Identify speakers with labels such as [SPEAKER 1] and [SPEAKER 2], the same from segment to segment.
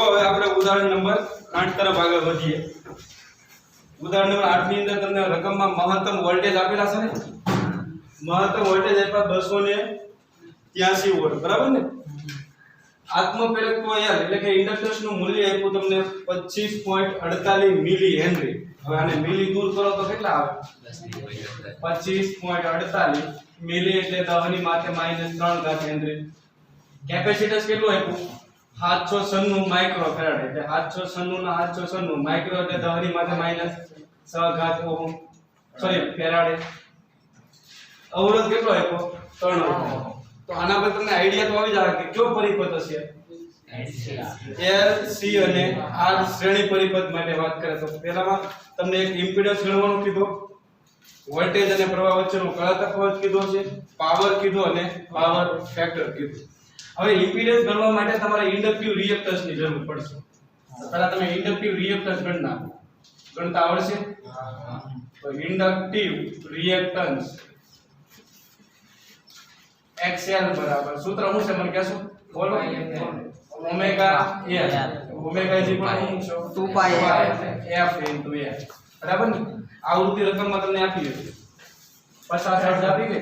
[SPEAKER 1] હવે આપણે ઉદાહરણ નંબર 8 તરફ આગળ વધીએ. ઉદાહરણ નંબર 8 ની અંદર તમને રકમમાં મહત્તમ વોલ્ટેજ આપેલા છે ને. મહત્તમ વોલ્ટેજ આપ્યા 283 વોલ્ટ, બરાબર ને. આત્મપ્રેરકત્વ યાર એટલે કે ઇન્ડક્ટન્સ નું મૂલ્ય આપ્યું તમને 25.48 મિલી હેનરી. હવે આને મિલી દૂર કરો તો કેટલા આવે? 25.48 મિલી એટલે 10 ની માથે -3 ઘાત હેનરી. કેપેસિટન્સ કેટલું આપ્યું? 796 માઇક્રોફેરાડ એટલે 796 ના 796 માઇક્રો એટલે 10 ની માથે -6 ઘાત ઓહમ સોરી ફેરાડ. અવરોધ કેટલો આપ્યો? 3 ઓહમ. તો આના પર તમને આઈડિયા તો આવી જાય કે કયો પરિપથ હશે? L C અને R શ્રેણી પરિપથ માટે વાત કરે તો પહેલામાં તમને એક ઇમ્પિડન્સ ગણવાનું કીધું, વોલ્ટેજ અને પ્રવાહ વચ્ચેનો કયા તફાવત કીધો છે, પાવર કીધો અને પાવર ફેક્ટર કીધું. હવે ઇમ્પિડન્સ ગણવા માટે તમારે ઇન્ડક્ટિવ રિએક્ટન્સ ની જરૂર પડશે. પહેલા તમે ઇન્ડક્ટિવ રિએક્ટન્સ ગણતા આવડશે? તો ઇન્ડક્ટિવ રિએક્ટન્સ XL બરાબર સૂત્ર શું છે મને કહેશો? બોલો. Omega L omega is equal to 2 pi f into L, બરાબર ને. આવૃત્તિ રકમમાં તમને આપી દીધું 50 હર્ટ્ઝ આપી દે.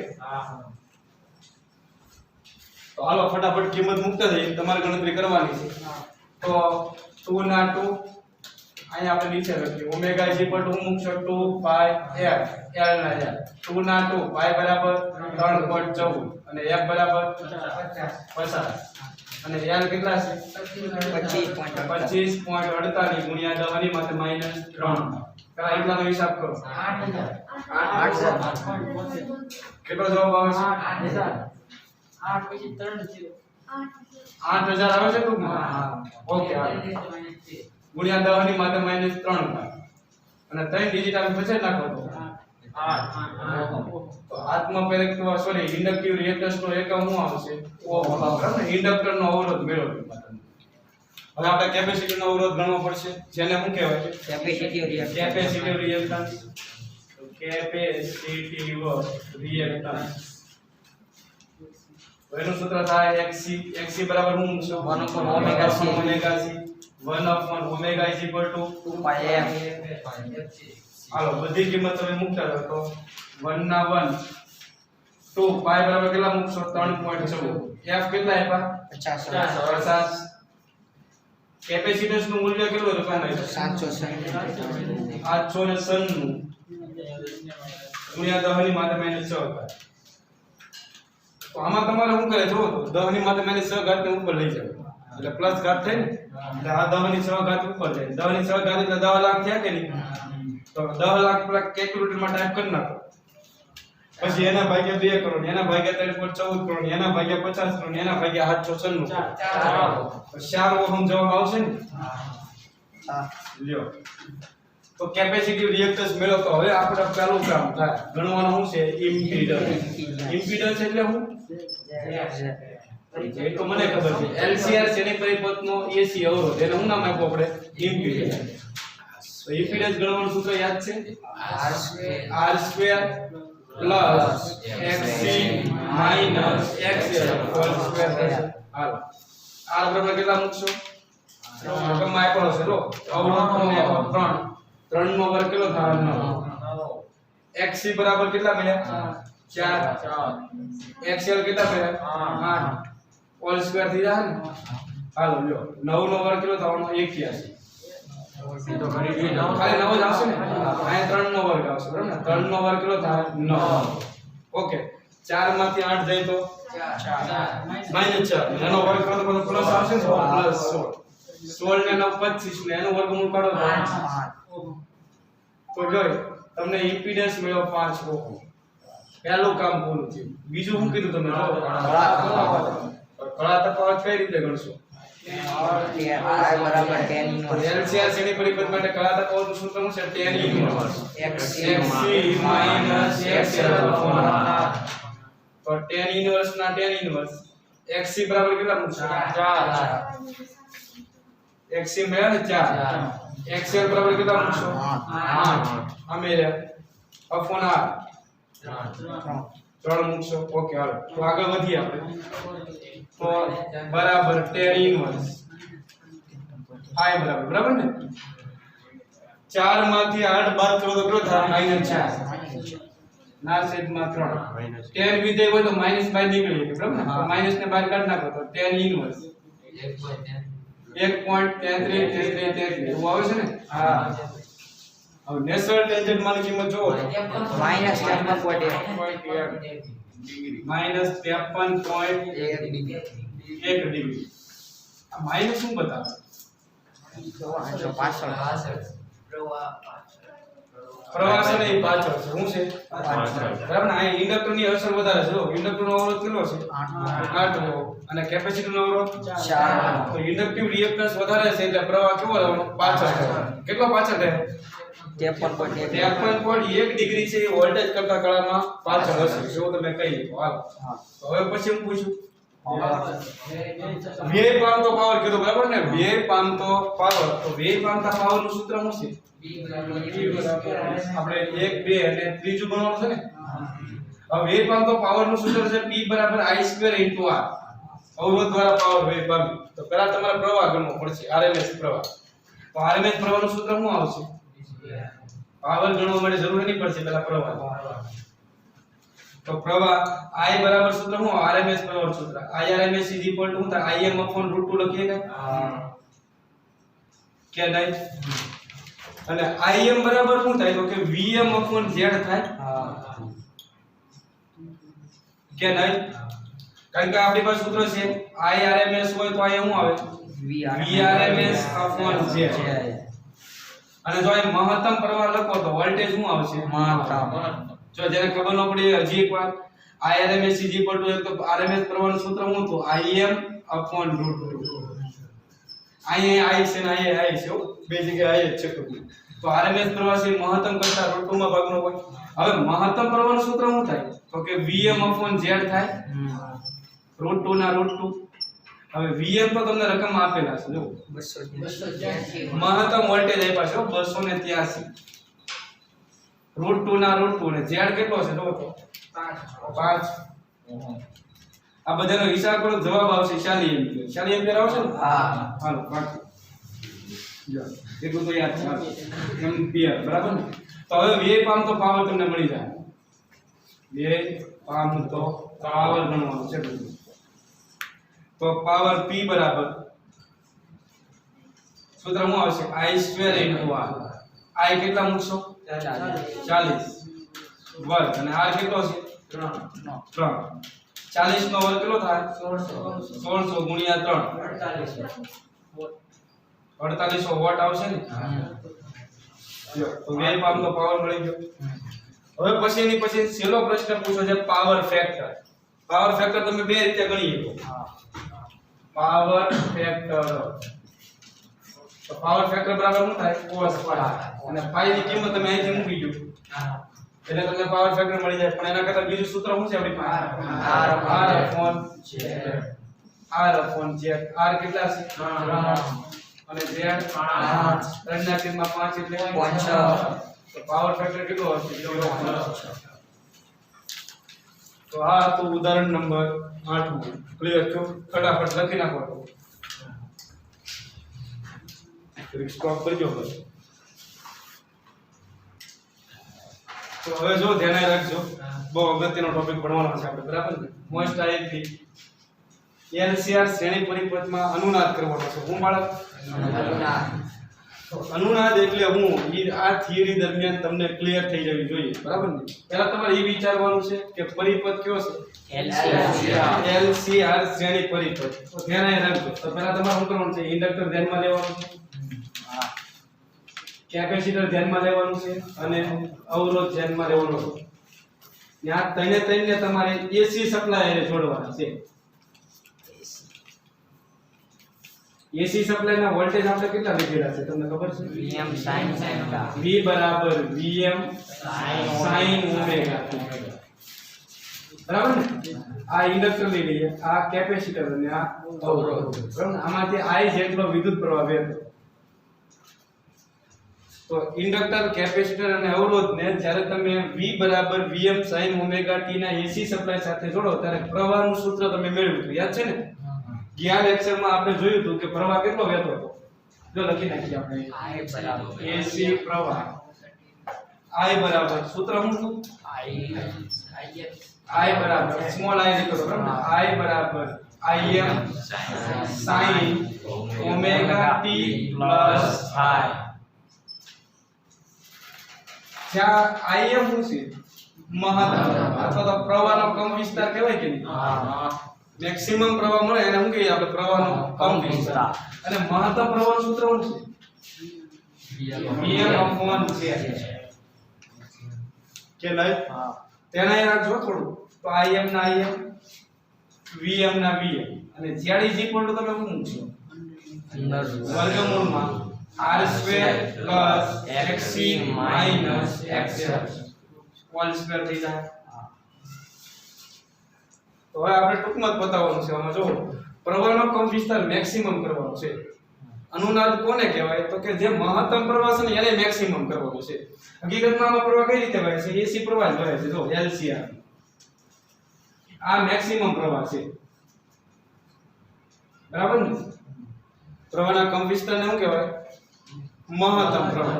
[SPEAKER 1] તો હાલો ફટાફટ કિંમત મૂકતા જઈએ, તમારે ગણતરી કરવાની છે. તો 2 ના 2 અહીંયા આપણે નીચે લખીએ. ઓમેગા is equal to હું મૂકશો 2 pi f L ના L. 2 ના 2 pi બરાબર 3.14 અને f બરાબર 50 અને L કેટલા છે? 25.48 ગુણ્યા 10 ની માથે -3. પેલા એટલાનો હિસાબ કરો. 8000 કેટલો જવાબ આવે છે?
[SPEAKER 2] 8 પછી 3 0
[SPEAKER 1] 8000 આવે છે ટૂંકમાં. ઓકે ગુણ્યા 10 ની માથે -3 અને 3 ડિજિટ આપણે બચે નાખો તો 8. તો આત્મપ્રેરકત્વ સોરી ઇન્ડક્ટિવ રિએક્ટન્સ નો એકમ શું આવશે? ઓહમ. બરાબર ને. ઇન્ડક્ટર નો અવરોધ મેળવ્યો. હવે આપણે કેપેસિટર નો અવરોધ ગણવો પડશે, જેને શું કહેવાય? Capacitive reactance. તો કેપેસિટિવ રિએક્ટન્સ તો એનું સૂત્ર થાય XC બરાબર શું મૂકશો? 1/omega C 1/omega is equal to 2 pi f. હાલો બધી કિંમત તમે મૂકતા જાવ તો 1 ના 1 2 pi બરાબર કેટલા મૂકશો? 3.14. f કેટલા આપ્યા? 50. કેપેસિટન્સ નું મૂલ્ય કેટલું રકમ છે? 796 ગુણ્યા 10 ની માથે -6. તો આમાં તમારે શું કરે જો તો 10 ની માથે -6 ઘાત ને ઉપર લઈ જાવ એટલે પ્લસ ઘાત થાય ને. એટલે આ 10 ની 6 ઘાત ઉપર જાય. 10 ની 6 ઘાત એટલે 10 લાખ થયા કે નહીં? તો 10 લાખ પેલા કેલ્ક્યુલેટર માં ટાઈપ કરી નાખો. પછી એના ભાગ્યા 2 કરો, એના ભાગ્યા 3.14 કરો, એના ભાગ્યા 50 કરો, એના ભાગ્યા 796. 4 ઓહમ જવાબ આવશે ને? લ્યો. તો કેપેસિટિવ રિએક્ટન્સ મેળવતો હવે આપણે પહેલું કામ થાય ગણવાનું શું છે? ઇમ્પિડન્સ. ઇમ્પિડન્સ એટલે શું? એ તો મને ખબર છે. LCR શ્રેણી પરિપથનો AC અવરોધ એટલે શું નામ આપ્યું આપણે? ઇમ્પિડન્સ. તો ઇમ્પિડન્સ ગણવાનું સૂત્ર યાદ છે? R² plus XC minus XL whole square થશે. હાલો R બરાબર કેટલા મૂકશો? રકમ આપ્યો છે લો. અવરોધ તમને 3 નો વર્ગ કેટલો થાય? 9. XC બરાબર કેટલા મળ્યા? 4. XL કેટલા મળ્યા? 8 હોલ સ્ક્વેર થઈ જાય ને. હાલો લ્યો 9 નો વર્ગ કેટલો થવાનો? 81. તો કરી દીધો. ખાલી 9 જ આવશે ને. અહીંયા 3 નો વર્ગ આવશે બરાબર ને. 3 નો વર્ગ કેટલો થાય? 9. ઓકે 4 માંથી 8 જાય તો 4 એનો વર્ગ કરો તો પ્લસ આવશે ને. પ્લસ 16 ને 9 25 ને એનો વર્ગમૂળ કાઢો તો 8. તો જોઈ તમને ઇમ્પિડન્સ મળ્યો 5 ઓહમ. પહેલું કામ પૂરું થયું. બીજું શું કીધું તમે? કળા તફાવત કઈ રીતે ગણશો?
[SPEAKER 2] I બરાબર 10 ઇન્વર્સ.
[SPEAKER 1] LCR શ્રેણી પરિપથ માટે કળા તફાવતનું સૂત્ર શું છે? 10 inverse XC minus XL upon R. તો 10 ઇન્વર્સ ના 10 ઇન્વર્સ XC બરાબર કેટલા મૂકશો? 4. XC મળ્યા ને 4. XL બરાબર કેટલા મૂકશો? 8. અમે અપોન R 3 મૂકશો. ઓકે હાલો તો આગળ વધીએ આપણે. તો બરાબર 10 ઇન્વર્સ I બરાબર ને 4 માંથી 8 બાદ કરો તો કેટલો થાય -4 ના છેદમાં 3 tan વિધેય હોય તો માઈનસ બાય નીકળી શકે બરાબર ને તો માઈનસ ને બહાર કાઢ નાખો તો tan ઇન્વર્સ 1.33 એવું આવે છે ને હા હવે નેચરલ ટેન્જન્ટ માની કિંમત જો
[SPEAKER 2] માઈનસ 53.1
[SPEAKER 1] -53.1 ડિગ્રી આ માઈનસ શું બતાવે
[SPEAKER 2] જો પાછળ
[SPEAKER 1] પ્રવાહ છે ને એ પાછળ છે શું છે બરાબર ને આ ઇન્ડક્ટર ની અસર વધારે છે જો ઇન્ડક્ટર નો અવરોધ કેટલો છે 8 ઓહ્મ અને કેપેસિટર નો અવરોધ 4 તો ઇન્ડક્ટિવ રિએક્ટન્સ વધારે છે એટલે પ્રવાહ કેવો રહેવાનો પાછળ કેટલો પાછળ રહે 53.1 ડિગ્રી છે એ વોલ્ટેજ કરતા કળામાં પાછળ હશે એવું તમે કહી લો હાલો તો હવે પછી હું પૂછું વ્યય પામતો પાવર કીધો બરાબર ને વ્યય પામતો પાવર તો વ્યય પામતા પાવર નું સૂત્ર શું છે આપણે 1 2 અને ત્રીજું ગણવાનું છે ને હવે વ્યય પામતો પાવર નું સૂત્ર છે P = I2 * R અવરોધ દ્વારા પાવર વ્યય પામે તો પહેલા તમારે પ્રવાહ ગણવો પડશે RMS પ્રવાહ તો RMS પ્રવાહ નું સૂત્ર શું આવશે પાવર ગણવા માટે જરૂર નહીં પડશે પહેલા પ્રવાહ તો પ્રવાહ I બરાબર સૂત્ર શું RMS પ્રવાહ સૂત્ર IRMS = શું થાય Im/√2 લખીએ કે નહીં અને Im બરાબર શું થાય તો કે Vm/Z થાય કે નહીં કારણ કે આપણી પાસે સૂત્ર છે IRMS હોય તો અહીંયા શું આવે VRMS/Z અને જો અહીં મહત્તમ પ્રવાહ લખો તો વોલ્ટેજ શું આવશે મહત્તમ જો જેને ખબર ન પડી હજી એકવાર IRMS = તો RMS પ્રવાહનું સૂત્ર શું હતું Im/√2 અહીંયા I છે ને અહીંયા I છે બે જગ્યાએ I જ છે તો RMS પ્રવાહ છે મહત્તમ કરતા √2 માં ભાગનો હોય હવે મહત્તમ પ્રવાહનું સૂત્ર શું થાય તો કે Vm/Z થાય √2 ના √2 હવે Vm તો તમને રકમ આપેલા છે જો 283 મહત્તમ વોલ્ટેજ આપ્યા છે 283 √2 ના √2 ને Z કેટલો છે જો તો 5 આ બધાનો હિસાબ કરો જવાબ આવશે 40 એમ્પિયર આવશે ને હા હાલો કાઢો જો એટલું તો યાદ છે એમ્પિયર બરાબર ને તો હવે વ્યય પામતો પાવર તમને મળી જાય વ્યય પામતો પાવર ગણવાનો છે તો પાવર P બરાબર સૂત્ર શું આવશે I2 * R I કેટલા મૂકશો 40 વર્ગ અને R કેટલો છે 3 40 નો વર્ગ કેટલો થાય 1600 ગુણ્યા 3 4800 વોટ આવશે ને જો તો વ્યય પામતો પાવર મળી ગયો હવે પછી છેલ્લો પ્રશ્ન પૂછો છે પાવર ફેક્ટર તમે બે રીતે ગણી શકો પાવર ફેક્ટર તો પાવર ફેક્ટર બરાબર શું થાય cos phi અને phi ની કિંમત તમે અહીંથી મૂકી દો એટલે તમને પાવર ફેક્ટર મળી જાય પણ એના કરતા બીજું સૂત્ર શું છે આપણી પાસે R/Z R કેટલા છે 3 અને Z 3/5 એટલે 5 તો પાવર ફેક્ટર કેટલો હશે 0.5 તો આ તો ઉદાહરણ નંબર 8 ક્લિયર છો ફટાફટ લખી નાખો સ્ટોપ કરજો બસ તો હવે જો ધ્યાન રાખજો બહુ અગત્યનો ટોપિક ભણવાનો છે આપણે બરાબર ને મોસ્ટ આઈપી LCR શ્રેણી પરિપથમાં અનુનાદ કરવાનો છે હું બાળક અનુનાદ એટલે હું આ થિયરી દરમિયાન તમને ક્લિયર થઈ જવી જોઈએ બરાબર ને પહેલા તમારે એ વિચારવાનું છે કે પરિપથ કયો છે LCR શ્રેણી પરિપથ તો ધ્યાન રાખજો તો પહેલા તમારે શું કરવાનું છે ઇન્ડક્ટર ધ્યાનમાં લેવાનું છે કેપેસિટર ધ્યાનમાં લેવાનું છે અને અવરોધ ધ્યાનમાં લેવાનો છે ત્યાં ત્રણે તમારે AC સપ્લાય જોડવાના છે AC સપ્લાય ના વોલ્ટેજ આપણે કેટલા લીધેલા છે તમને ખબર છે
[SPEAKER 2] Vm sin omega
[SPEAKER 1] V બરાબર Vm sin omega બરાબર ને આ ઇન્ડક્ટર લઈ લઈએ આ કેપેસિટર અને આ અવરોધ બરાબર ને આમાંથી I જેટલો વિદ્યુત પ્રવાહ વહેતો તો ઇન્ડક્ટર કેપેસિટર અને અવરોધ ને જ્યારે તમે V બરાબર Vm sin omega t ના AC સપ્લાય સાથે જોડો ત્યારે પ્રવાહનું સૂત્ર તમે મેળવ્યું યાદ છે ને ગયા લેક્ચરમાં આપણે જોયું હતું કે પ્રવાહ કેટલો વહેતો હતો જો લખી નાખીએ આપણે
[SPEAKER 2] I બરાબર
[SPEAKER 1] AC પ્રવાહ I બરાબર સૂત્ર શું હતું I બરાબર સ્મોલ I લખો બરાબર I બરાબર Im sin omega t plus phi જ્યાં Im શું છે મહત્તમ અથવા તો પ્રવાહનો કમ વિસ્તાર કહેવાય કે નહીં મેક્સિમમ પ્રવાહ મળે એને શું કહીએ આપણે પ્રવાહનો કમ વિસ્તાર અને મહત્તમ પ્રવાહનું સૂત્ર શું છે Vm/c કે નહીં તેને રાખજો થોડું તો Im ના Im Vm ના Vm અને z is equal to તમે શું મૂકશો વર્ગમૂળમાં r² + xc - xl whole square થઈ જાય તો હવે આપણે ટૂંકમાં જ બતાવવાનું છે આમાં જો પ્રવાહનો કમ વિસ્તાર મેક્સિમમ કરવાનો છે અનુનાદ કોને કહેવાય તો કે જે મહત્તમ પ્રવાહ છે ને એને મેક્સિમમ કરવાનો છે હકીકતમાં આમાં પ્રવાહ કઈ રીતે વહે છે AC પ્રવાહ જ વહે છે જો LCR આ મેક્સિમમ પ્રવાહ છે બરાબર ને પ્રવાહના કમ વિસ્તારને શું કહેવાય મહત્તમ પ્રવાહ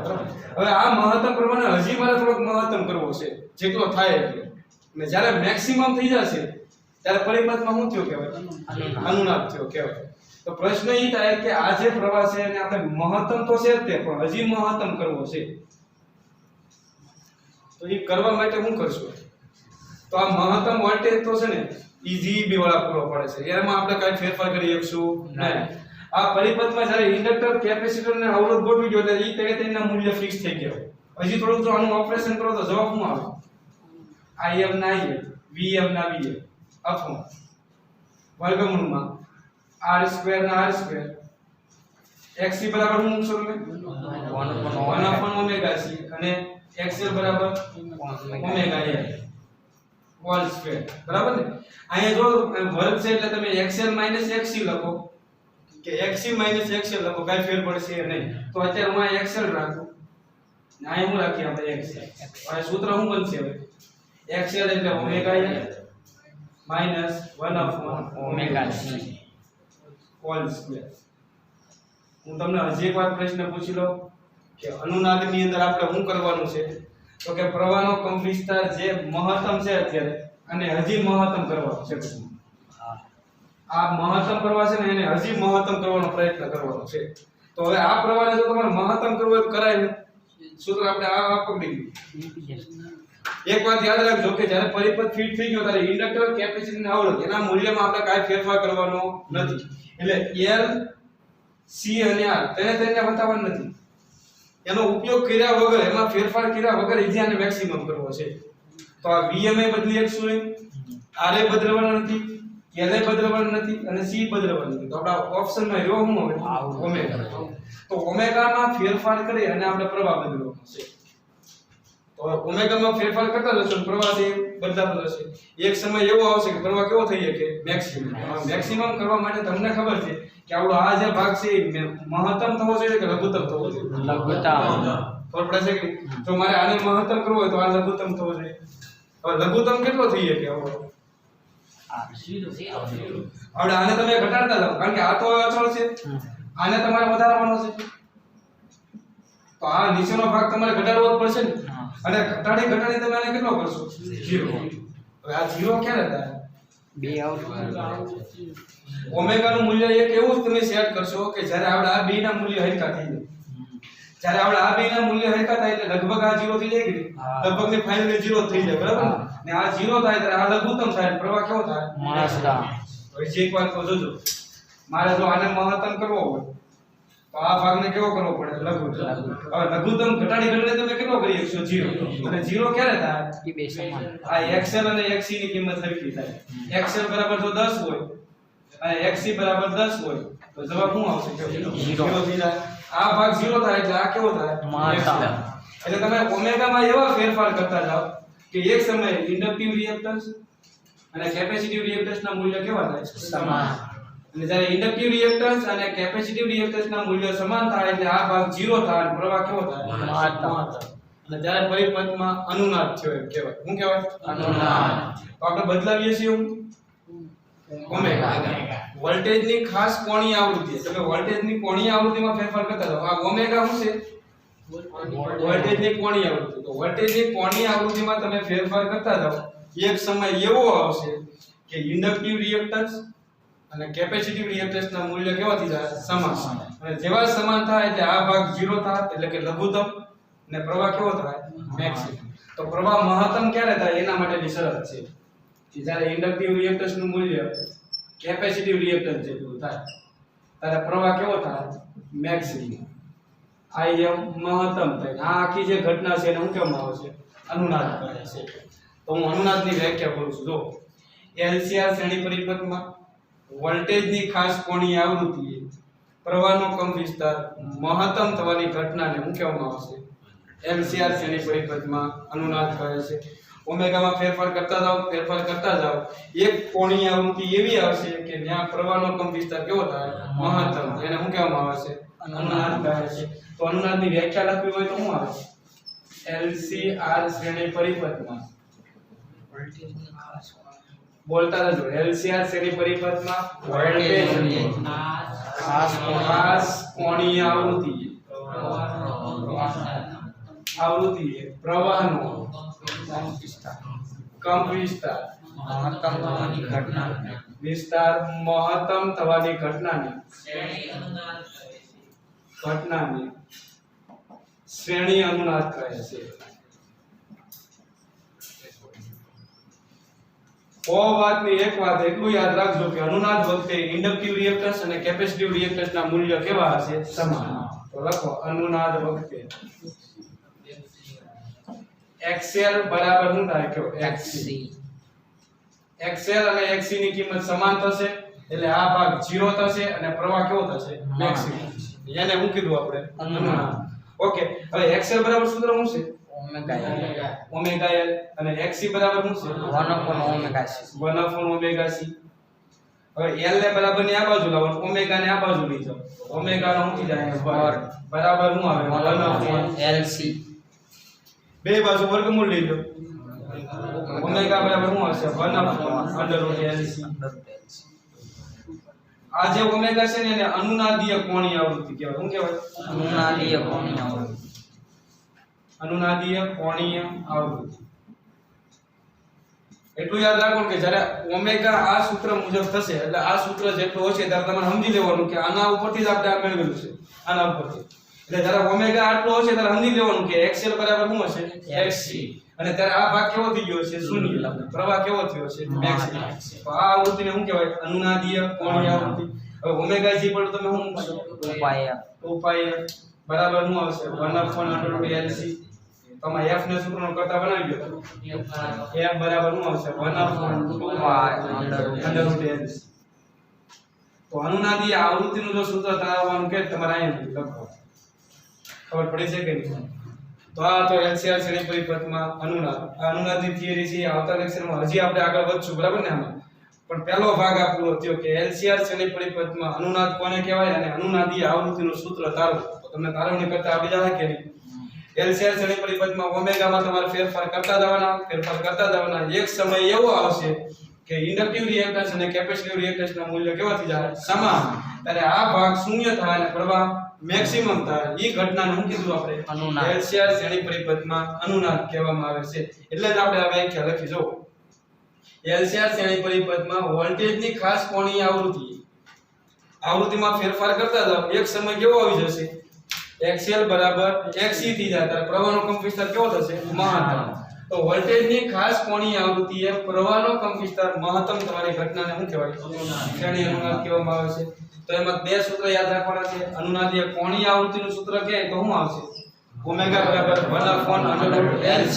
[SPEAKER 1] હવે આ મહત્તમ પ્રવાહને હજી મારે થોડોક મહત્તમ કરવો છે જેટલો થાય એટલો અને જ્યારે મેક્સિમમ થઈ જશે ત્યારે પરિપથમાં શું થયો કહેવાય અનુનાદ થયો કહેવાય તો પ્રશ્ન એ થાય કે આ જે પ્રવાહ છે એને આપણે મહત્તમ તો છે જ તે પણ હજી મહત્તમ કરવો છે તો એ કરવા માટે શું કરશું તો આ મહત્તમ વોલ્ટેજ તો છે ને ઈજી વાળા પૂરો પડે છે એમાં આપણે કાઈ ફેરફાર કરી શકશું નહીં આ પરિપથમાં જ્યારે ઇન્ડક્ટર કેપેસિટર ને અવરોધ ગોઠવી ગયો એટલે ઈ તેના મૂલ્ય ફિક્સ થઈ ગયા હજી થોડું જો આનું ઓપરેશન કરો તો જવાબ શું આવે Im ના Im Vm ના Vm અથવા વર્ગમૂળમાં r² ના r² xc બરાબર શું મૂકશો તમે 1/omega c અને xl બરાબર omega l હોલ સ્ક્વેર બરાબર ને અહીંયા જો વર્ગ છે એટલે તમે xl - xc લખો કે xc - xl લખો કાઈ ફેર પડશે નહીં તો અત્યારે હું આ xl રાખું ને અહીંયા હું રાખી આપણે xl હવે સૂત્ર શું બનશે હવે xl એટલે omega l minus 1/omega c whole square હું તમને હજી એક વાર પ્રશ્ન પૂછી લઉં કે અનુનાદની અંદર આપણે શું કરવાનું છે તો કે પ્રવાહનો કમ વિસ્તાર જે મહત્તમ છે અત્યારે અને હજી મહત્તમ કરવાનો છે આ મહત્તમ પ્રવાહ છે ને એને હજી મહત્તમ કરવાનો પ્રયત્ન કરવાનો છે તો હવે આ પ્રવાહને જો તમારે મહત્તમ કરવો હોય તો કરાય ને સૂત્ર આપણે આ પકડી લીધું એક વાત યાદ રાખજો કે જ્યારે પરિપથ ફિટ થઈ ગયો ત્યારે ઇન્ડક્ટર કેપેસિટર ને અવરોધ એના મૂલ્યમાં આપણે કાઈ ફેરફાર કરવાનો નથી એટલે L C અને R તેને બતાવવાનું નથી એનો ઉપયોગ કર્યા વગર એમાં ફેરફાર કર્યા વગર ઈજાને મેક્સિમમ કરવો છે તો આ Vm એ બદલી શકશું નહીં R એ બદલવાનો નથી L એ બદલવાનો નથી અને C બદલવાનો નથી તો આપણા ઓપ્શનમાં રહ્યો શું હવે ઓમેગા તો ઓમેગામાં ફેરફાર કરી અને આપણે પ્રવાહ બદલવાનો છે તો ઓમેગામાં ફેરફાર કરતા જશો પ્રવાહ છે બદલાતો જશે એક સમય એવો આવશે કે પ્રવાહ કેવો થઈ શકે મેક્સિમમ મેક્સિમમ કરવા માટે તમને ખબર છે કે આપણો આ જે ભાગ છે મહત્તમ થવો જોઈએ કે લઘુત્તમ થવો જોઈએ
[SPEAKER 2] લઘુત્તમ
[SPEAKER 1] ખબર પડે છે કે જો મારે આને મહત્તમ કરવો હોય તો આ લઘુત્તમ થવો જોઈએ હવે લઘુત્તમ કેટલો થઈ શકે હવે આને તમે ઘટાડતા જાઓ કારણ કે આ તો અચળ છે આને તમારે વધારવાનો છે તો આ નીચેનો ભાગ તમારે ઘટાડવો જ પડશે ને અને ઘટાડી તમે આને કેટલો કરશો 0 હવે આ 0 ક્યારે થાય
[SPEAKER 2] બે આઉટ
[SPEAKER 1] ઓમેગા નું મૂલ્ય એક એવું જ તમે સેટ કરશો કે જ્યારે આપણે આ બે ના મૂલ્ય હરખા થઈ જાય જ્યારે આપણે આ બે ના મૂલ્ય હરખા થાય એટલે લગભગ આ 0 થઈ જાય કે લગભગ ને ફાઇનલી 0 થઈ જાય બરાબર ને આ 0 થાય ત્યારે આ લઘુત્તમ થાય પ્રવાહ કેવો થાય
[SPEAKER 2] મહત્તમ
[SPEAKER 1] હવે જે એક વાત કહો જોજો મારે જો આને મહત્તમ કરવો હોય તો આ ભાગને કેવો કરવો પડે લઘુત્તમ હવે લઘુત્તમ ઘટાડી તમે કેટલો કરી શકશો 0 અને 0 ક્યારે થાય
[SPEAKER 2] એ બે સમાન
[SPEAKER 1] આ xl અને xc ની કિંમત સરખી થાય xl બરાબર જો 10 હોય અને xc બરાબર 10 હોય તો જવાબ શું આવશે 0 થઈ જાય આ ભાગ 0 થાય એટલે આ કેવો થાય
[SPEAKER 2] મહત્તમ
[SPEAKER 1] એટલે તમે ઓમેગા માં એવા ફેરફાર કરતા જાઓ કે એક સમયે ઇન્ડક્ટિવ રિએક્ટન્સ અને કેપેસિટિવ રિએક્ટન્સ ના મૂલ્ય કેવા થાય
[SPEAKER 2] સમાન
[SPEAKER 1] અને જ્યારે ઇન્ડક્ટિવ રિએક્ટન્સ અને કેપેસિટિવ રિએક્ટન્સ ના મૂલ્ય સમાન થાય એટલે આ ભાગ 0 થાય અને પ્રવાહ કેવો થાય
[SPEAKER 2] મહત્તમ
[SPEAKER 1] અને જ્યારે પરિપથમાં અનુનાદ થયો એમ કહેવાય શું કહેવાય
[SPEAKER 2] અનુનાદ
[SPEAKER 1] તો આપણે બદલાવીએ છીએ ઓમેગા વોલ્ટેજની ખાસ કોણીય આવૃત્તિ તમે વોલ્ટેજની કોણીય આવૃત્તિમાં ફેરફાર કરતા જાઓ આ ઓમેગા શું છે વોલ્ટેજની કોણીય આવૃત્તિ તો વોલ્ટેજની કોણીય આવૃત્તિમાં તમે ફેરફાર કરતા જાઓ એક સમય એવો આવશે કે ઇન્ડક્ટિવ રિએક્ટન્સ અને કેપેસિટિવ રિએક્ટન્સ ના મૂલ્ય કેવા થઈ જાય સમાન અને જેવા સમાન થાય એટલે આ ભાગ 0 થાય એટલે કે લઘુત્તમ અને પ્રવાહ કેવો થાય મેક્સિમમ તો પ્રવાહ મહત્તમ ક્યારે થાય એના માટેની શરત છે કે જ્યારે ઇન્ડક્ટિવ રિએક્ટન્સ નું મૂલ્ય કેપેસિટિવ રિએક્ટન્સ જેટલું થાય ત્યારે પ્રવાહ કેવો થાય મેક્સિમમ આમ મહત્તમ થાય આ આખી જે ઘટના છે એને શું કહેવામાં આવે છે અનુનાદ કહે છે તો હું અનુનાદની વ્યાખ્યા કરું છું જો એલસીઆર શ્રેણી પરિપથમાં વોલ્ટેજની ખાસ કોણીય આવૃત્તિએ પ્રવાહનો કંપ વિસ્તાર મહત્તમ થવાની ઘટનાને શું કહેવામાં આવશે એલસીઆર શ્રેણી પરિપથમાં અનુનાદ કહે છે ઓમેગામાં ફેરફાર કરતા જાઓ એક કોણીય આવૃત્તિ એવી આવશે કે જ્યાં પ્રવાહનો કંપ વિસ્તાર કેવો થાય મહત્તમ એને શું કહેવામાં આવે છે અનુનાદ કહે છે તો અનુનાદની વ્યાખ્યા લખવી હોય તો શું આવે એલસીઆર શ્રેણી પરિપથમાં બોલતા રહેજો એલસીઆર શ્રેણી પરિપથમાં વોલ્ટેજની ખાસ કોણીય આવૃત્તિએ પ્રવાહનો કંપ વિસ્તાર મહત્તમ થવાની ઘટનાને શ્રેણી અનુનાદ કહે છે ઓ વાતની એક વાત એટલું યાદ રાખજો કે અનુનાદ વખતે ઇન્ડક્ટિવ રિએક્ટન્સ અને કેપેસિટિવ રિએક્ટન્સ ના મૂલ્ય કેવા હશે સમાન તો લખો અનુનાદ વખતે XL બરાબર શું થાય કે XC XL અને XC ની કિંમત સમાન થશે એટલે આ ભાગ 0 થશે અને પ્રવાહ કેવો થશે મેક્સિમમ એને શું કીધું આપણે અનુનાદ ઓકે હવે XL બરાબર સૂત્ર શું છે ઓમેગા L અને XC બરાબર શું છે 1/omega C હવે L ને બરાબર ની આ બાજુ લાવો ઓમેગા ને આ બાજુ લઈ જાઓ ઓમેગા નો શું થઈ જાય બરાબર શું આવે 1/LC બે બાજુ વર્ગમૂળ લઈ લો ઓમેગા બરાબર શું આવશે 1/√LC આ જે ઓમેગા છે ને એને અનુનાદીય કોણીય આવૃત્તિ કહેવાય શું કહેવાય અનુનાદીય કોણીય આવૃત્તિ એટલું યાદ રાખો કે જ્યારે ઓમેગા આ સૂત્ર મુજબ થશે એટલે આ સૂત્ર જેટલું હશે ત્યારે તમારે સમજી લેવાનું કે આના ઉપરથી જ આપણે આ મેળવેલું છે આના ઉપરથી એટલે જ્યારે ઓમેગા આટલો હશે ત્યારે સમજી લેવાનું કે XL બરાબર શું હશે XC અને ત્યારે આ ભાગ કેવો થઈ ગયો છે શૂન્ય પ્રવાહ કેવો થયો છે મેક્સિમમ તો આ આવૃત્તિને શું કહેવાય અનુનાદીય કોણીય આવૃત્તિ હવે ઓમેગા G પર તમે શું મૂકશો 2π બરાબર શું આવશે 1/√LC તમે f ને સૂત્રનો કરતા બનાવી દો f બરાબર શું આવશે 1/2π√LC તો અનુનાદીય આવૃત્તિનું જો સૂત્ર તારવવાનું કે તમારે અહીં લખો ખબર પડી છે કે નહીં તો આ તો એલસીઆર શ્રેણી પરિપથમાં અનુનાદની થિયરી છે આવતા લેક્ચરમાં હજી આપણે આગળ વધશું બરાબર ને આમાં પણ પહેલો ભાગ આ પૂરો થયો કે એલસીઆર શ્રેણી પરિપથમાં અનુનાદ કોને કહેવાય અને અનુનાદીય આવૃત્તિનું સૂત્ર તારવો તો તમને તારવણી કરતા આવડી જાય કે નહીં એલસીઆર શ્રેણી પરિપથમાં ઓમેગામાં તમારે ફેરફાર કરતા જવાના એક સમય એવો આવશે કે ઇન્ડક્ટિવ રિએક્ટન્સ અને કેપેસિટિવ રિએક્ટન્સના મૂલ્ય કેવા થઈ જાય સમાન ત્યારે આ ભાગ શૂન્ય થાય અને પ્રવાહ મેક્સિમમ થાય ઈ ઘટનાને શું કીધું આપણે એલસીઆર શ્રેણી પરિપથમાં અનુનાદ કહેવામાં આવે છે એટલે જ આપણે આ વ્યાખ્યા લખી જો એલસીઆર શ્રેણી પરિપથમાં વોલ્ટેજની ખાસ કોણીય આવૃત્તિમાં ફેરફાર કરતા જાવ એક સમય કેવો આવી જશે XL બરાબર XC થઈ જાય ત્યારે પ્રવાહનો કંપ વિસ્તાર કેવો થશે મહત્તમ તો વોલ્ટેજની ખાસ કોણીય આવૃત્તિએ પ્રવાહનો કંપ વિસ્તાર મહત્તમ થવાની ઘટનાને શું કહેવાય શ્રેણી અનુનાદ કહેવામાં આવે છે તો એમાં બે સૂત્ર યાદ રાખવાના છે અનુનાદીય કોણીય આવૃત્તિનું સૂત્ર કહે તો શું આવશે ઓમેગા બરાબર 1/√LC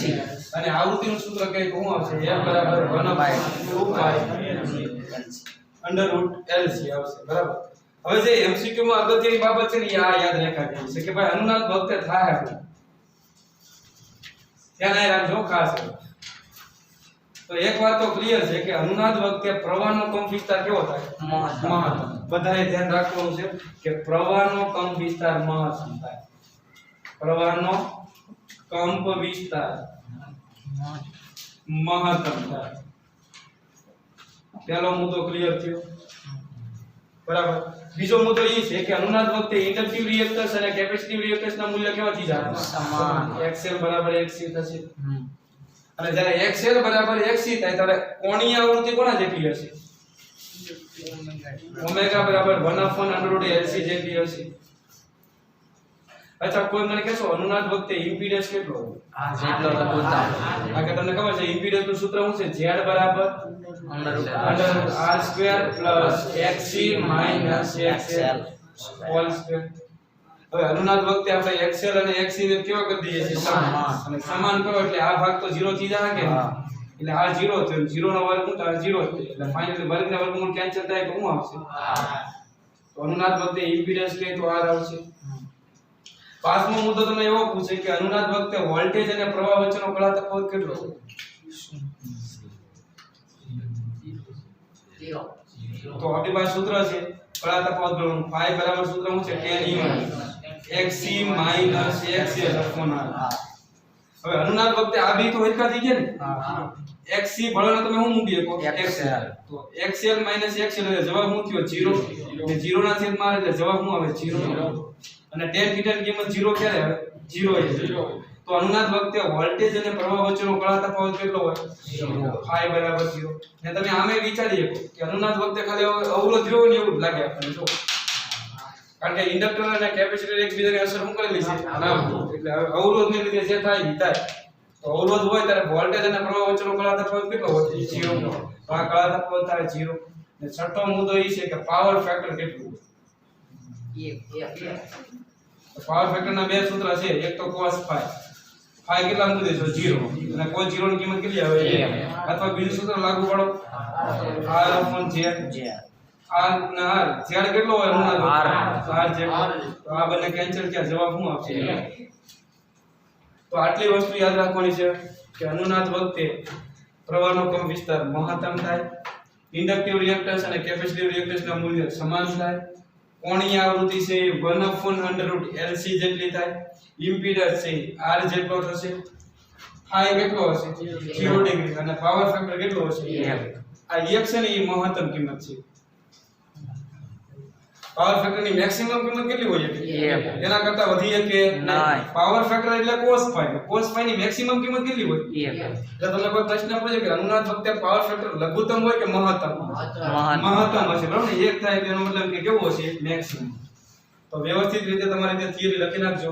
[SPEAKER 1] અને આવૃત્તિનું સૂત્ર કહે તો શું આવશે f બરાબર 1/2π√LC આવશે બરાબર હવે જે એમસીક્યુ માં અગત્યની બાબત છે ને આ યાદ રાખવાની છે કે ભાઈ અનુનાદ વખતે થાય શું ધ્યાન રાખજો ખાસ તો એક વાત તો ક્લિયર છે કે અનુનાદ વખતે પ્રવાહનો કંપ વિસ્તાર કેવો થાય મહત્તમ બધાએ ધ્યાન રાખવાનું છે કે પ્રવાહનો કંપ વિસ્તાર મહત્તમ થાય પ્રવાહનો કંપ વિસ્તાર મહત્તમ થાય પહેલો મુદ્દો ક્લિયર થયો બરાબર બીજો મુદ્દો એ છે કે અનુનાદ વખતે ઇન્ડક્ટિવ રિએક્ટન્સ અને કેપેસિટિવ રિએક્ટન્સ ના મૂલ્ય કેવા થઈ જાય
[SPEAKER 2] સમાન.
[SPEAKER 1] XL બરાબર XC થશે અને જ્યારે XL બરાબર XC થાય ત્યારે કોણીય આવૃત્તિ કોના જેટલી હશે ઓમેગા બરાબર 1/√LC જેટલી હશે અચ્છા કોઈ મને કહેશો અનુનાદ વખતે ઇમ્પિડન્સ કેટલો હોય
[SPEAKER 2] જેટલો લઘુત્તમ
[SPEAKER 1] આ કે તમને ખબર છે ઇમ્પિડન્સ નું સૂત્ર શું છે Z બરાબર √R² XC XL whole square હવે અનુનાદ વખતે આપણે XL અને XC ને કેવા કરી દઈએ છીએ સમાન અને સમાન કરો એટલે આ ભાગ તો 0 થઈ જાય કે એટલે આ 0 થયો 0 નો વર્ગ તો આ 0 થયો એટલે ફાઇનલી વર્ગના વર્ગમૂળ કેન્સલ થાય તો શું આવશે તો અનુનાદ વખતે ઇમ્પિડન્સ કે તો R આવશે પાંચમો મુદ્દો તમને એવો પૂછે કે અનુનાદ વખતે વોલ્ટેજ અને પ્રવાહ વચ્ચેનો કળા તફાવત કેટલો છે તો આપણી પાસે સૂત્ર છે કળા તફાવત ગણવાનું phi બરાબર સૂત્ર શું છે tan XC XL/R હવે અનુનાદ વખતે આ બે તો હરખા થઈ ગયા ને XC ભળાને તમે શું મૂકી શકો XL તો XL - XL એટલે જવાબ શું થયો 0 અને 0 ના છેદમાં એટલે જવાબ શું આવે 0 અને tan θ ની કિંમત 0 ક્યારે આવે 0 તો અનુનાદ વખતે વોલ્ટેજ અને પ્રવાહ વચ્ચેનો કળા તફાવત કેટલો હોય 0 phi બરાબર 0 ને તમે આમે વિચારી શકો કે અનુનાદ વખતે ખાલી અવરોધ રહ્યો ને એવું જ લાગે આપણને જો કારણ કે ઇન્ડક્ટર અને કેપેસિટર એકબીજાને અસર શું કરેલી છે ના એટલે હવે અવરોધને લીધે જે થાય ઈ થાય તો અવરોધ હોય ત્યારે વોલ્ટેજ અને પ્રવાહ વચ્ચેનો કળા તફાવત કેટલો હોય 0 તો આ કળા તફાવત થાય 0 ને છઠ્ઠો મુદ્દો એ છે કે પાવર ફેક્ટર કેટલું પાવર ફેક્ટર ના બે સૂત્ર છે એક તો cos phi phi કેટલા મૂકી દેશો 0 અને cos 0 ની કિંમત કેટલી આવે અથવા બીજું સૂત્ર લાગુ પાડો R/Z R ના Z કેટલો હોય અનુનાદ R જેટલો તો આ બંને કેન્સલ થયા જવાબ શું આવશે તો આટલી વસ્તુ યાદ રાખવાની છે કે અનુનાદ વખતે પ્રવાહનો કમ વિસ્તાર મહત્તમ થાય ઇન્ડક્ટિવ રિએક્ટન્સ અને કેપેસિટિવ રિએક્ટન્સ ના મૂલ્ય સમાન થાય કોણીય આવૃત્તિ છે 1/√LC જેટલી થાય ઇમ્પિડન્સ છે R જેટલો થશે phi કેટલો હશે 0 ડિગ્રી અને પાવર ફેક્ટર કેટલો હશે આ એક છે ને એ મહત્તમ કિંમત છે પાવર ફેક્ટર ની મેક્સિમમ કિંમત કેટલી હોય છે એના કરતા વધી કે નહીં પાવર ફેક્ટર એટલે cos phi ની મેક્સિમમ કિંમત કેટલી હોય એટલે તમને કોઈ પ્રશ્ન પૂછે કે અનુનાદ વખતે પાવર ફેક્ટર લઘુત્તમ હોય કે મહત્તમ મહત્તમ હશે બરાબર ને એક થાય તેનો મતલબ કે કેવો હશે મેક્સિમમ તો વ્યવસ્થિત રીતે તમારે તે થિયરી લખી નાખજો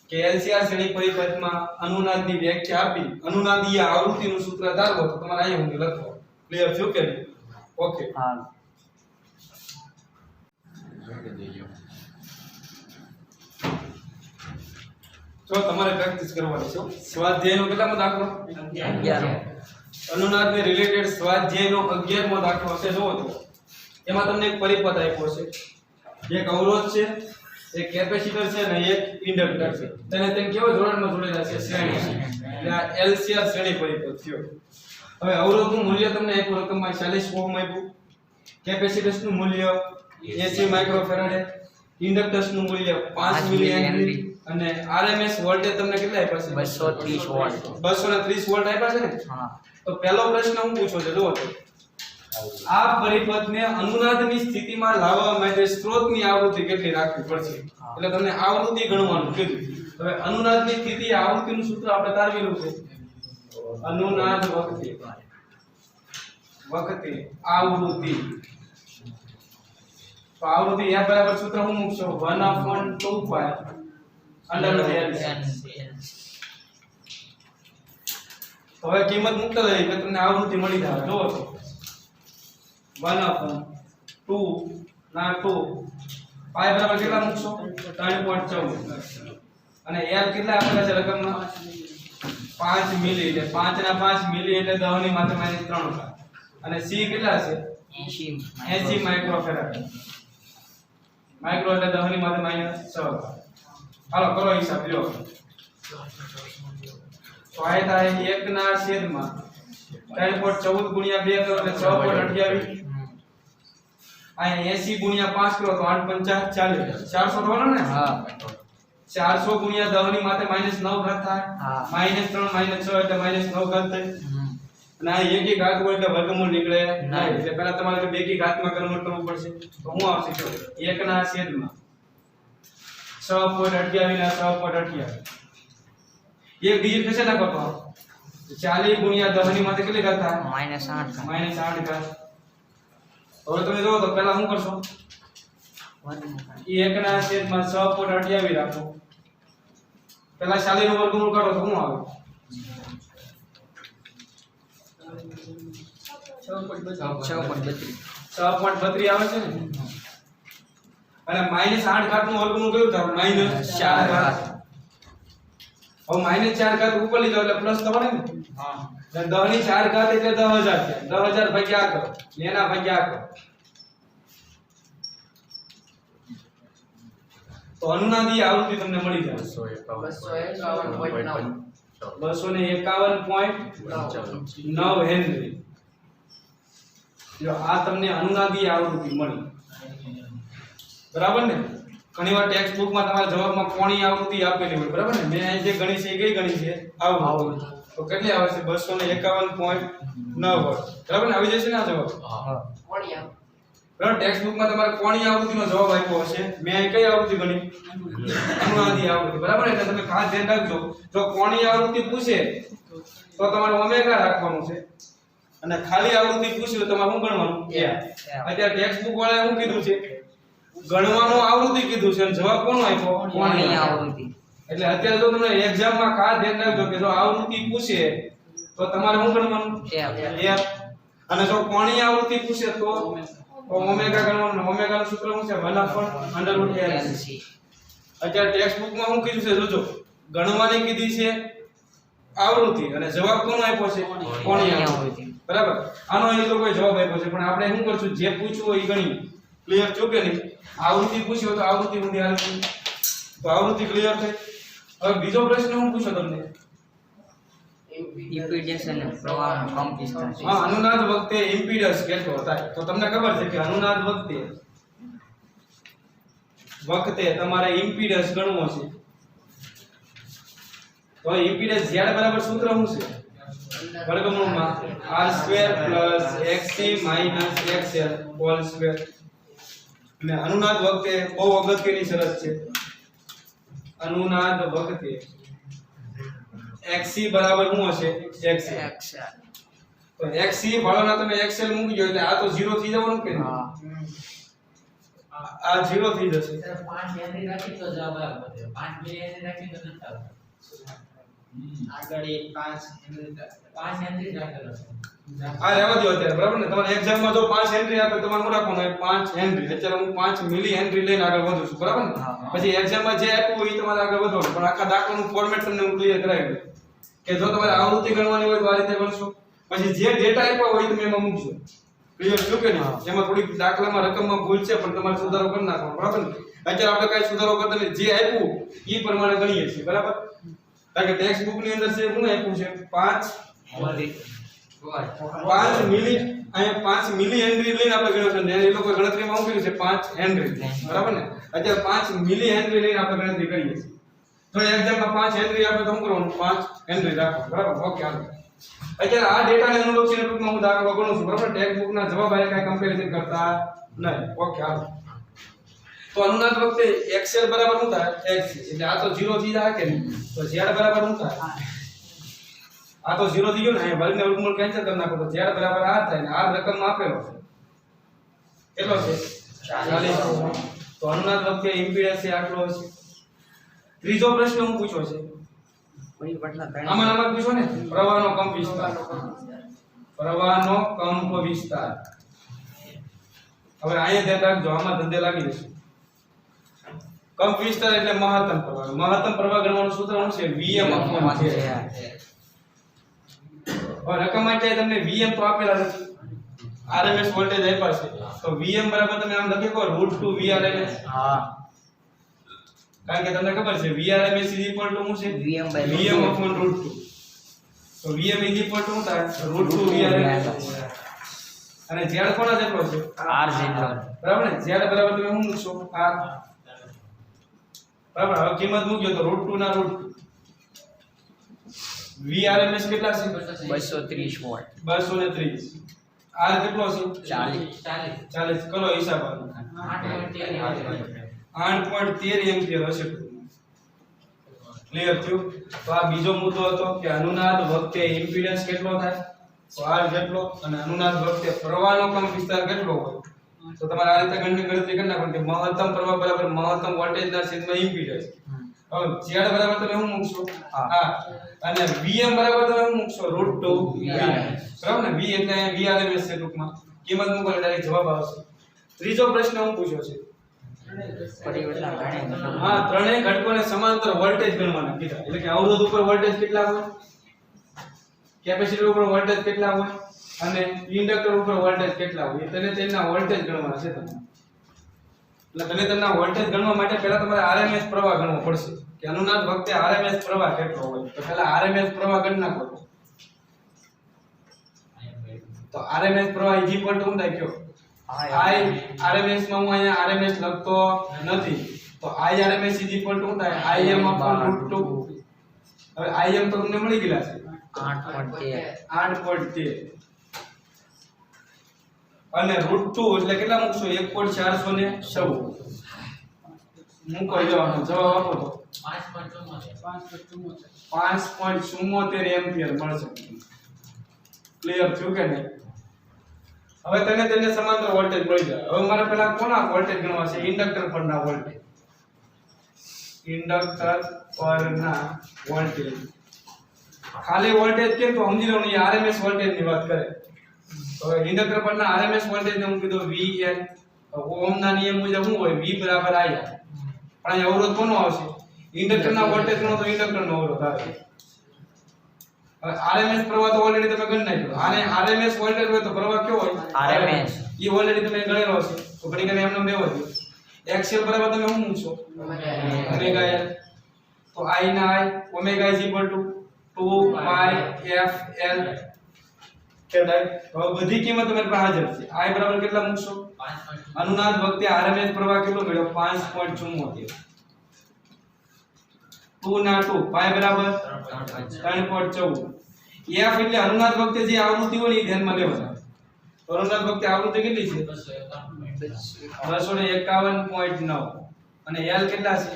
[SPEAKER 1] કે LCR શ્રેણી પરિપથમાં અનુનાદની વ્યાખ્યા આપી અનુનાદીય આવૃત્તિનું સૂત્ર ધારો તો તમારે અહીંયા હું લખો ક્લિયર થયું કે ઓકે
[SPEAKER 2] હા
[SPEAKER 1] તો તમારે પ્રેક્ટિસ કરવાની છે સ્વાધ્યાયનો કેટલામો દાખલો
[SPEAKER 2] 11
[SPEAKER 1] અનુનાદને રિલેટેડ સ્વાધ્યાયનો 11મો દાખલો છે જોવો તો એમાં તમને એક પરિપથ આપ્યો છે એક અવરોધ છે એક કેપેસિટર છે અને એક ઇન્ડક્ટર છે તેને કેવા જોડાણમાં જોડેલા છે શ્રેણી એટલે આ LCR શ્રેણી પરિપથ થયો હવે અવરોધનું મૂલ્ય તમને એક રકમમાં 40 ઓહમ આપ્યું કેપેસિટન્સનું મૂલ્ય 80 માઇક્રોફેરાડે ઇન્ડક્ટન્સનું મૂલ્ય 5 મિલી હેનરી અને RMS વોલ્ટેજ તમને કેટલા આપ્યા છે
[SPEAKER 2] 230 વોલ્ટ
[SPEAKER 1] 230 વોલ્ટ આપ્યા છે ને
[SPEAKER 2] હા
[SPEAKER 1] તો પહેલો પ્રશ્ન હું પૂછો છે જુઓ તો આ પરિપથને અનુનાદની સ્થિતિમાં લાવવા માટે સ્ત્રોતની આવૃત્તિ કેટલી રાખવી પડશે એટલે તમને આવૃત્તિ ગણવાનું કીધું હવે અનુનાદની સ્થિતિ આવૃત્તિનું સૂત્ર આપણે તારવેલું છે અનુનાદ વખતે આવૃત્તિ તો આવૃત્તિ f બરાબર સૂત્ર હું મૂકશો 1/2π અંડર હવે કિંમત મૂકતા જઈએ કે તમને આવૃત્તિ મળી જાય જોવો તો 1/2 ના 2 પાઈ બરાબર કેટલા મૂકશો 3.14 અને l કેટલા આપેલા છે રકમમાં 5 મિલી એટલે 5 ના 5 મિલી એટલે 10 ની માત્રા -3 અને c કેટલા છે 80 માઇક્રોફેરાડ માઇક્રો એટલે 10 ની માત્રા -6 હાલો કરો હિસાબ લ્યો તો આ થાય 1 ના છેદમાં 3.14 ગુણ્યા 2 કરો એટલે 6.28 અહીંયા 80 ગુણ્યા 5 કરો તો 8 5 40 400 થવાનો ને
[SPEAKER 2] હા
[SPEAKER 1] 400 ગુણ્યા 10 ની માથે -9 ઘાત થાય
[SPEAKER 2] હા.
[SPEAKER 1] -3 -6 એટલે -9 ઘાત થાય અને આ એકી ઘાત હોય એટલે વર્ગમૂળ નીકળે નહીં એટલે પહેલા તમારે બેકી ઘાતમાં કન્વર્ટ કરવું પડશે તો હું આવશે જો 1 ના છેદમાં 6.28 ના 6.28 એક ડિજિટ થશે ને બાપા 40 ગુણ્યા 10 ની માથે કેટલી ઘાત થાય
[SPEAKER 2] -8
[SPEAKER 1] -8 ઘાત હવે તમે જોવો તો પહેલા શું કરશો 1 ના છેદમાં 6.28 રાખો પહેલા 40 નું વર્ગમૂળ કાઢો તો શું આવે 6.32 આવે છે ને અને -8 ઘાત નું વર્ગમૂળ કયું થાય -4 ઘાત હવે -4 ઘાત ઉપર લીધો એટલે પ્લસ થવાને ને હા 10 ની 4 ઘાત એટલે 10000 છે 10000 ભાગ્યા કરો એના ભાગ્યા કરો તો અનુનાદી આવૃત્તિ તમને મળી જાય 251.9 હેનરી જો આ તમને અનુનાદી આવૃત્તિ મળી બરાબર ને ઘણીવાર ટેક્સ્ટ બુક માં તમારા જવાબમાં કોણી આવૃત્તિ આપેલી હોય બરાબર ને મેં અહીં જે ગણી છે એ કઈ ગણી છે આવૃત્તિ તો કેટલી આવે છે 251.9 બરાબર ને આવી જશે ને આ જવાબ
[SPEAKER 2] કોણી
[SPEAKER 1] બરાબર ટેક્સ્ટ બુક માં તમારે કોણી આવૃત્તિનો જવાબ આપ્યો હશે મેં અહીં કઈ આવૃત્તિ ગણી અનુનાદી આવૃત્તિ બરાબર એટલે તમે ખાસ ધ્યાન રાખજો જો કોણી આવૃત્તિ પૂછે તો તમારે ઓમેગા રાખવાનું છે અને ખાલી આવૃત્તિ પૂછે તો તમારે શું ગણવાનું એ અત્યારે ટેક્સ્ટ બુક વાળાએ શું કીધું છે ગણવાનું આવૃત્તિ કીધું છે અને જવાબ કોનો આપ્યો કોણી આવૃત્તિ એટલે અત્યારે જો તમને એક્ઝામ માં ખાસ ધ્યાન રાખજો કે જો આવૃત્તિ પૂછે તો તમારે શું ગણવાનું એ અને જો કોણી આવૃત્તિ પૂછે તો ઓમેગા ગણવાનું ઓમેગા નું સૂત્ર શું છે 1/√LC અત્યારે ટેક્સ્ટ બુક માં શું કીધું છે જોજો ગણવાની કીધી છે આવૃત્તિ અને જવાબ કોનો આપ્યો છે કોણી આવૃત્તિ બરાબર આનો એ લોકોએ જવાબ આપ્યો છે પણ આપણે શું કરશું જે પૂછવું હોય એ ગણી ક્લિયર છો કે નહીં આવૃત્તિ પૂછ્યો તો આવૃત્તિ ઊંધી હાલતી તો આવૃત્તિ ક્લિયર થઈ હવે બીજો પ્રશ્ન હું પૂછો તમને
[SPEAKER 2] ઇમ્પિડન્સ અને પ્રવાહનો કંપવિસ્તાર
[SPEAKER 1] હા અનુનાદ વખતે ઇમ્પિડન્સ કેટલો થાય તો તમને ખબર છે કે અનુનાદ વખતે તમારે ઇમ્પિડન્સ ગણવો છે તો ઇમ્પિડન્સ z બરાબર સૂત્ર શું છે વર્ગમૂળમાં r² + xc - xl whole square અને અનુનાદ વખતે બહુ અગત્યની શરત છે અનુનાદ વખતે xc બરાબર શું હશે xl તો xc ભાળોના તમે xl મૂકી દો એટલે આ તો 0 થઈ જવાનું કે
[SPEAKER 2] હા
[SPEAKER 1] આ 0 થઈ જશે
[SPEAKER 3] 5 હેનરી રાખી તો જવાબ આવે 5 મિલી હેનરી રાખી તો નથી આવતું આગળ 5 હેનરી રાખેલો છે
[SPEAKER 1] આ રહેવા દો અત્યારે બરાબર ને તમારે એક્ઝામ માં જો 5 હેનરી આપે તમારે શું રાખવાનું હોય 5 હેનરી અત્યારે હું 5 મિલી હેનરી લઈને આગળ વધું છું બરાબર ને પછી એક્ઝામ માં જે આપ્યું હોય એ તમારે આગળ વધવાનું પણ આખા દાખલાનું ફોર્મેટ તમને હું ક્લિયર કરાવી દઉં કે જો તમારે આવૃત્તિ ગણવાની હોય તો આ રીતે ગણશો પછી જે ડેટા આપ્યા હોય તમે એમાં મૂકશો ક્લિયર છો કે નહીં એમાં થોડી દાખલામાં રકમમાં ભૂલ છે પણ તમારે સુધારો કરી નાખવાનો બરાબર ને અત્યારે આપણે કઈ સુધારો કરતા નથી જે આપ્યું એ પ્રમાણે ગણીએ છીએ બરાબર કારણ કે ટેક્સ્ટ બુક ની અંદર છે શું આપ્યું છે 5 મિલી અહીંયા 5 મિલી હેનરી લઈને આપણે ગણ્યો છે ને એ લોકો ગણતરીમાં શું કર્યું છે 5 હેનરી બરાબર ને અત્યારે 5 મિલી હેનરી લઈને આપણે ગણતરી કરીએ છીએ તો એક્ઝામમાં 5 હેનરી આપે તો શું કરવાનું 5 હેનરી રાખો બરાબર ઓકે હાલો અત્યારે આ ડેટાને અનુલક્ષીને ટૂંકમાં હું દાખલો ગણું છું બરાબર ટેક્સ્ટ બુક ના જવાબ આને કઈ કમ્પેરિઝન કરતા નહીં ઓકે હાલો તો અનુનાદ વખતે xl બરાબર શું થાય x એટલે આ તો 0 થઈ જાય કે નહીં તો z બરાબર શું થાય આ તો 0 થઈ ગયો ને અહીંયા વર્ગને વર્ગમૂળ કેન્સલ કરી નાખો તો z બરાબર આ થાય ને આ રકમ આપેલો છે કેટલો છે 40 તો અનુનાદ વખતે ઇમ્પિડન્સ એ આટલો હશે ત્રીજો પ્રશ્ન હું પૂછ્યો છે આમાં પૂછો ને પ્રવાહનો કંપ વિસ્તાર હવે અહીંયા ધ્યાન રાખજો આમાં ધંધે લાગી જશે કંપ વિસ્તાર એટલે મહત્તમ પ્રવાહ ગણવાનું સૂત્ર શું છે Vm/J હવે રકમ માટે તમને Vm તો આપેલા નથી RMS વોલ્ટેજ આપ્યા છે તો Vm બરાબર તમે આમ લખી શકો √2 Vrms
[SPEAKER 2] હા
[SPEAKER 1] કારણ કે તમને ખબર છે Vrms શું છે Vm/√2 તો Vm શું થાય √2 Vrms અને z કોના જેટલો છે
[SPEAKER 2] r જેટલો
[SPEAKER 1] બરાબર ને z બરાબર તમે શું મૂકશો r બરાબર હવે કિંમત મૂક્યો તો √2 ના √2 VRMS કેટલા છે
[SPEAKER 2] 230 વોટ
[SPEAKER 1] 230 R કેટલો છે
[SPEAKER 2] 40
[SPEAKER 1] 40 કરો હિસાબ આનો 8.13 એમ્પિયર હશે ક્લિયર થયું તો આ બીજો મુદ્દો હતો કે અનુનાદ વખતે ઇમ્પિડન્સ કેટલો થાય તો R જેટલો અને અનુનાદ વખતે પ્રવાહનો કંપ વિસ્તાર કેટલો હોય તો તમારે આ રીતે ગણતરી કરી નાખો કે મહત્તમ પ્રવાહ બરાબર મહત્તમ વોલ્ટેજ ના છેદમાં ઇમ્પિડન્સ હવે Z બરાબર તમે શું મૂકશો આ અને Vm બરાબર તમે શું મૂકશો √2 બરાબર ને V એટલે અહીંયા VRMS છે ટૂંકમાં કિંમત મૂકો એટલે ડાયરેક્ટ જવાબ આવશે ત્રીજો પ્રશ્ન હું પૂછ્યો છે
[SPEAKER 2] પરિવર્તન ગણે
[SPEAKER 1] હા ત્રણેય ઘટકોને સમાંતર વોલ્ટેજ ગણવાના કીધા એટલે કે અવરોધ ઉપર વોલ્ટેજ કેટલા હોય કેપેસિટર ઉપર વોલ્ટેજ કેટલા હોય અને ઇન્ડક્ટર ઉપર વોલ્ટેજ કેટલા હોય તેને તેના વોલ્ટેજ ગણવાના છે તમને એટલે તમે તેમના વોલ્ટેજ ગણવા માટે પહેલા તમારે RMS પ્રવાહ ગણવો પડશે કે અનુનાદ વખતે RMS પ્રવાહ કેટલો હોય તો પહેલા RMS પ્રવાહ ગણી નાખો તો RMS પ્રવાહ ઇક્વલ ટુ શું થાય કયો I RMS માં હું અહીંયા RMS લખતો નથી તો I RMS ઇક્વલ ટુ શું થાય Im upon √2 હવે Im તો તમને મળી ગયેલા છે 8.13 અને √2 એટલે કેટલા મૂકશો 1.416 મૂકો જવાનો જવાબ આપો તો 5.74 એમ્પિયર મળશે ક્લિયર થયું કે નહીં હવે તેને સમાંતર વોલ્ટેજ મળી જાય હવે મારે પહેલા કોના વોલ્ટેજ ગણવા છે ઇન્ડક્ટર પરના વોલ્ટેજ ખાલી વોલ્ટેજ કેમ તો સમજી લો ને RMS વોલ્ટેજ ની વાત કરે તો ઇન્ડક્ટર પરના RMS વોલ્ટેજ ને હું કીધું VN ઓહમ ના નિયમ મુજબ શું હોય V બરાબર I પણ અહીં અવરોધ કોનો આવશે ઇન્ડક્ટર ના વોલ્ટેજ નો તો ઇન્ડક્ટર નો અવરોધ આવે હવે RMS પ્રવાહ તો ઓલરેડી તમે ગણી નાખ્યો આને RMS વોલ્ટેજ હોય તો પ્રવાહ કેવો હોય
[SPEAKER 2] RMS
[SPEAKER 1] એ ઓલરેડી તમે ગણેલો હશે તો ઘણી ઘણી એમને બેવો દો XL બરાબર તમે શું મૂકશો ઓમેગા L તો I ના I omega is equal to 2 pi f L કેડાય હવે બધી કિંમત તમારી પાસે હાજર છે I બરાબર કેટલા મૂકશો અનુનાદ વખતે RMS પ્રવાહ કેટલો મળ્યો 5.74 2 ના 2 pi બરાબર 3.14 f એટલે અનુનાદ વખતે જે આવૃત્તિ હોય એ ધ્યાનમાં લેવાના તો અનુનાદ વખતે આવૃત્તિ કેટલી છે 251.9 અને L કેટલા છે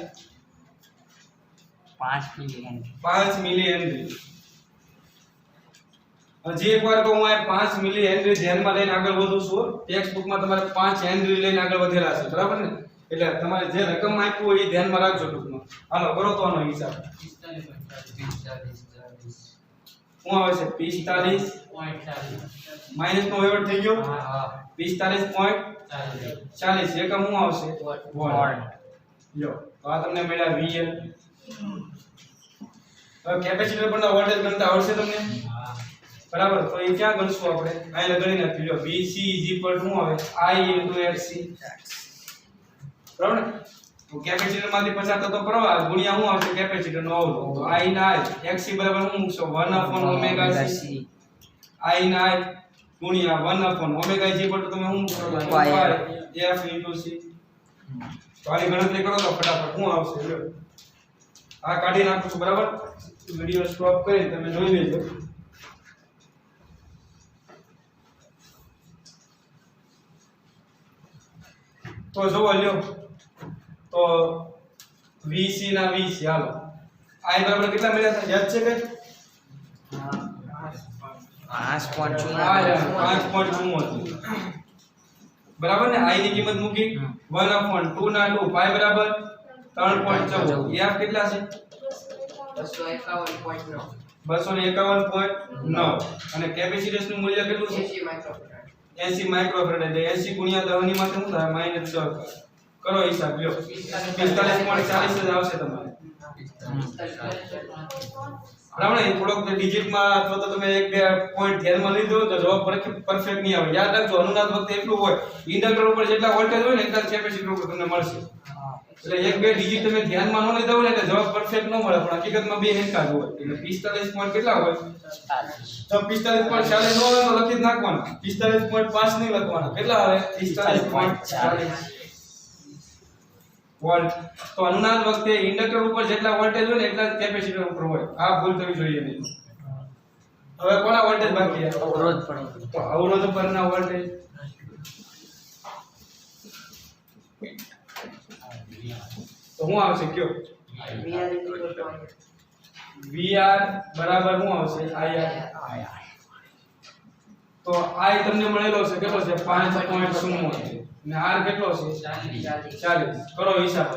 [SPEAKER 1] 5 મિલી હેનરી હજી એકવાર કહું હું આ 5 મિલી હેનરી ધ્યાનમાં લઈને આગળ વધું છું ટેક્સ્ટ બુકમાં તમારે 5 હેનરી લઈને આગળ વધેલા છે બરાબર ને એટલે તમારે જે રકમ આપ્યું હોય એ ધ્યાનમાં રાખજો ટૂંકમાં હાલો કરો તો આનો હિસાબ શું આવે છે 45 માઈનસ નો વેવટ થઈ ગયો 45.40 એકમ શું આવશે વોલ્ટ લો તો આ તમને મળ્યા VL હવે કેપેસિટર પરના વોલ્ટેજ ગણતા આવડશે તમને બરાબર તો એ ક્યાં ગણશું આપણે અહીંયા ગણી નાખી લો VC શું આવે I * XC બરાબર ને તો કેપેસિટર માંથી પસાર થતો પ્રવાહ ગુણ્યા શું આવશે કેપેસિટર નો અવરોધ તો I ના I XC બરાબર શું મૂકશો 1/omega c I ના I ગુણ્યા 1/omega c પર તમે શું મૂકશો f * c તો આની ગણતરી કરો તો ફટાફટ શું આવશે લ્યો આ કાઢી નાખું છું બરાબર વિડિયો સ્ટોપ કરી તમે જોઈ લેજો તો જોવો લ્યો તો VC ના VC હાલો I બરાબર કેટલા મળ્યા હતા યાદ છે કે 5.74 બરાબર ને I ની કિંમત મૂકી 1/2 ના 2 પાઈ બરાબર 3.14 f કેટલા છે 251.9 અને કેપેસિટન્સ નું મૂલ્ય કેટલું છે 80 માઇક્રોફેરાડ એટલે 80 ગુણ્યા 10 ની માથે શું થાય -6 કરો હિસાબ લ્યો 45.40 જ આવશે તમારે બરાબર ને થોડોક ડિજિટ માં અથવા તો તમે એક બે પોઈન્ટ ધ્યાનમાં લીધો તો જવાબ પરફેક્ટ નહીં આવે યાદ રાખજો અનુનાદ વખતે એટલું હોય ઇન્ડક્ટર ઉપર જેટલા વોલ્ટેજ હોય ને એટલા કેપેસિટર ઉપર તમને મળશે એટલે એક બે ડિજિટ તમે ધ્યાનમાં ન લીધા હોય ને એટલે જવાબ પરફેક્ટ ન મળે પણ હકીકતમાં બે હેન્કા જ હોય એટલે 45 પોઈન્ટ કેટલા હોય તો 45.40 નો હોય તો લખી જ નાખવાના 45.5 નહીં લખવાના કેટલા આવે 45.40 વોલ્ટ તો અનુનાદ વખતે ઇન્ડક્ટર ઉપર જેટલા વોલ્ટેજ હોય ને એટલા જ કેપેસિટર ઉપર હોય આ ભૂલ થવી જોઈએ નહીં હવે કોના વોલ્ટેજ બાકી છે?
[SPEAKER 2] અવરોધ પર
[SPEAKER 1] તો અવરોધ પરના વોલ્ટેજ તો શું આવશે કયો? VR બરાબર શું આવશે? IR. તો I તમને મળેલો છે કેટલો છે? 5.0 ને R કેટલો છે? 40. કરો હિસાબ.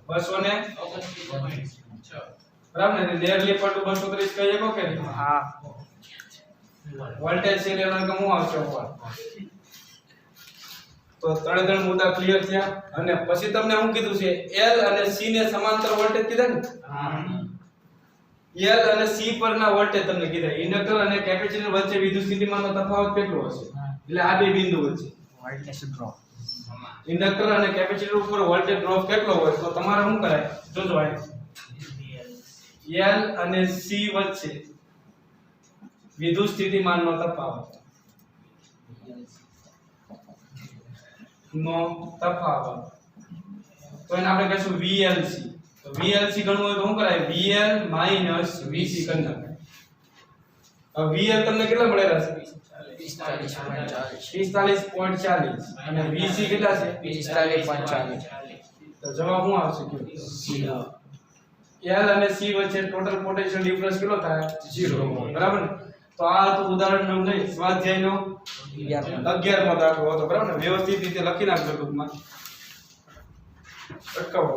[SPEAKER 1] 229.6 બરાબર ને? નિયરલી પર 230 કહીએ કો કે નહીં?
[SPEAKER 2] હા
[SPEAKER 1] વોલ્ટેજ છે એનો કે શું આવશે ઉપર? તો ત્રણ મુદ્દા ક્લિયર થયા. અને પછી તમને શું કીધું છે? L અને C ને સમાંતર વોલ્ટેજ કીધા ને? L અને C પરના વોલ્ટેજ તમને કીધા. ઇન્ડક્ટર અને કેપેસિટર વચ્ચે વિદ્યુત સ્થિતિમાનનો તફાવત કેટલો હશે? એટલે આ બે બિંદુ વચ્ચે
[SPEAKER 2] વોલ્ટેજ ડ્રોપ
[SPEAKER 1] ઇન્ડક્ટર અને કેપેસિટર ઉપર વોલ્ટેજ ડ્રોપ કેટલો હોય? તો તમારે શું કરાય? જોજો આ L અને C વચ્ચે વિદ્યુત સ્થિતિમાનનો તફાવત તો એને આપણે કહીશું VLC. તો VLC ગણવું હોય તો શું કરાય? VL માઈનસ VC કરી નાખાય. હવે VL તમને કેટલા મળેલા છે? 45.40 અને VC કેટલા છે?
[SPEAKER 2] 45.40
[SPEAKER 1] તો જવાબ શું આવશે કયો? L અને C વચ્ચે ટોટલ પોટેન્શિયલ ડિફરન્સ કેટલો થાય? 0. બરાબર ને? તો આ હતું ઉદાહરણ નંબર 9 સ્વાધ્યાયનો 11મો દાખલો હતો. બરાબર ને? વ્યવસ્થિત રીતે લખી નાખજો ટૂંકમાં. અટકાવો.